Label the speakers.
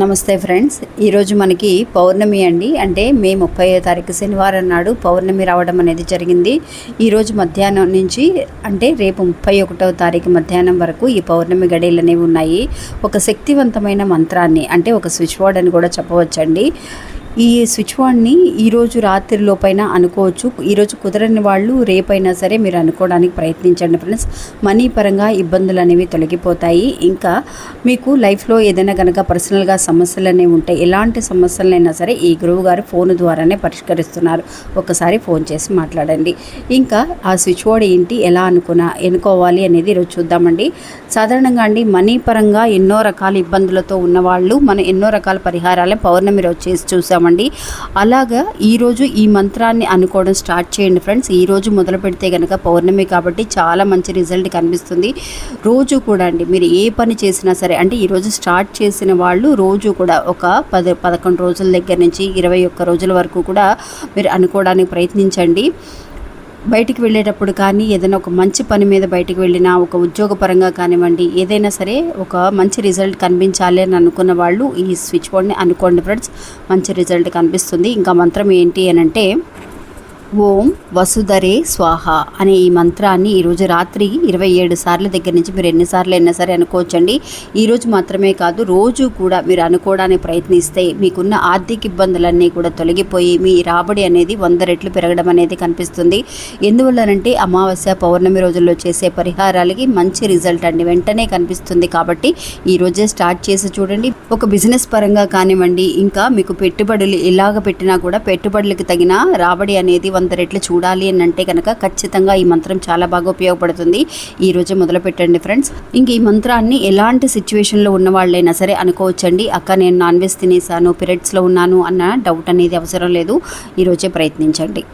Speaker 1: నమస్తే ఫ్రెండ్స్, ఈరోజు మనకి పౌర్ణమి అండి. అంటే మే 30వ తారీఖు శనివారం నాడు పౌర్ణమి రావడం అనేది జరిగింది. ఈరోజు మధ్యాహ్నం నుంచి అంటే రేపు 31వ తారీఖు మధ్యాహ్నం వరకు ఈ పౌర్ణమి గడియలు అనేవి ఉన్నాయి. ఒక శక్తివంతమైన మంత్రాన్ని అంటే ఒక స్విచ్ వర్డ్ అని కూడా చెప్పవచ్చండి. ఈ స్విచ్ వర్డ్ని ఈరోజు రాత్రి లోపైన అనుకోవచ్చు. ఈరోజు కుదరని వాళ్ళు రేపైనా సరే మీరు అనుకోవడానికి ప్రయత్నించండి ఫ్రెండ్స్. మనీ పరంగా ఇబ్బందులు అనేవి తొలగిపోతాయి. ఇంకా మీకు లైఫ్లో ఏదైనా కనుక పర్సనల్గా సమస్యలు అనేవి ఉంటాయి. ఎలాంటి సమస్యలైనా సరే ఈ గురువు గారు ఫోన్ ద్వారానే పరిష్కరిస్తున్నారు. ఒకసారి ఫోన్ చేసి మాట్లాడండి. ఇంకా ఆ స్విచ్ వర్డ్ ఏంటి, ఎలా ఎన్నుకోవాలి అనేది ఈరోజు చూద్దామండి. సాధారణంగా అండి మనీ పరంగా ఎన్నో రకాల ఇబ్బందులతో ఉన్నవాళ్ళు మనం ఎన్నో రకాల పరిహారాలను పౌర్ణమి రోజు చేసి చూసాం. అలాగా ఈరోజు ఈ మంత్రాన్ని అనుకోవడం స్టార్ట్ చేయండి ఫ్రెండ్స్. ఈరోజు మొదలు పెడితే కనుక పౌర్ణమి కాబట్టి చాలా మంచి రిజల్ట్ కనిపిస్తుంది. రోజు కూడా అండి మీరు ఏ పని చేసినా సరే, అంటే ఈరోజు స్టార్ట్ చేసిన వాళ్ళు రోజు కూడా ఒక 11 రోజుల దగ్గర నుంచి 21 రోజుల వరకు కూడా మీరు అనుకోవడానికి ప్రయత్నించండి. బయటికి వెళ్ళేటప్పుడు కానీ ఏదైనా ఒక మంచి పని మీద బయటికి వెళ్ళినా, ఒక ఉద్యోగపరంగా కానివ్వండి, ఏదైనా సరే ఒక మంచి రిజల్ట్ కనిపించాలి అని అనుకున్న వాళ్ళు ఈ స్విచ్ బోర్డ్ని అనుకోండి ఫ్రెండ్స్. మంచి రిజల్ట్ కనిపిస్తుంది. ఇంకా మంత్రం ఏంటి అని అంటే ఓం వసుధరే స్వాహ అనే ఈ మంత్రాన్ని ఈరోజు రాత్రి 27 సార్ల దగ్గర నుంచి మీరు ఎన్నిసార్లు అయినా సరే అనుకోవచ్చండి. ఈరోజు మాత్రమే కాదు, రోజు కూడా మీరు అనుకోవడానికి ప్రయత్నిస్తే మీకున్న ఆర్థిక ఇబ్బందులన్నీ కూడా తొలగిపోయి మీ రాబడి అనేది 100 రెట్లు పెరగడం అనేది కనిపిస్తుంది. ఎందువల్లనంటే అమావాస్య పౌర్ణమి రోజుల్లో చేసే పరిహారాలకి మంచి రిజల్ట్ అండి వెంటనే కనిపిస్తుంది. కాబట్టి ఈరోజే స్టార్ట్ చేసి చూడండి. ఒక బిజినెస్ పరంగా కానివ్వండి, ఇంకా మీకు పెట్టుబడులు ఎలాగ పెట్టినా కూడా పెట్టుబడులకు తగిన రాబడి అనేది 100 రెట్లు చూడాలి అని అంటే కనుక ఖచ్చితంగా ఈ మంత్రం చాలా బాగా ఉపయోగపడుతుంది. ఈ రోజే మొదలు పెట్టండి ఫ్రెండ్స్. ఇంక ఈ మంత్రాన్ని ఎలాంటి సిచ్యువేషన్లో ఉన్న వాళ్ళైనా సరే అనుకోవచ్చండి. అక్క నేను నాన్ వెజ్ తినేసాను, పీరియడ్స్లో ఉన్నాను అన్న డౌట్ అనేది అవసరం లేదు. ఈరోజే ప్రయత్నించండి.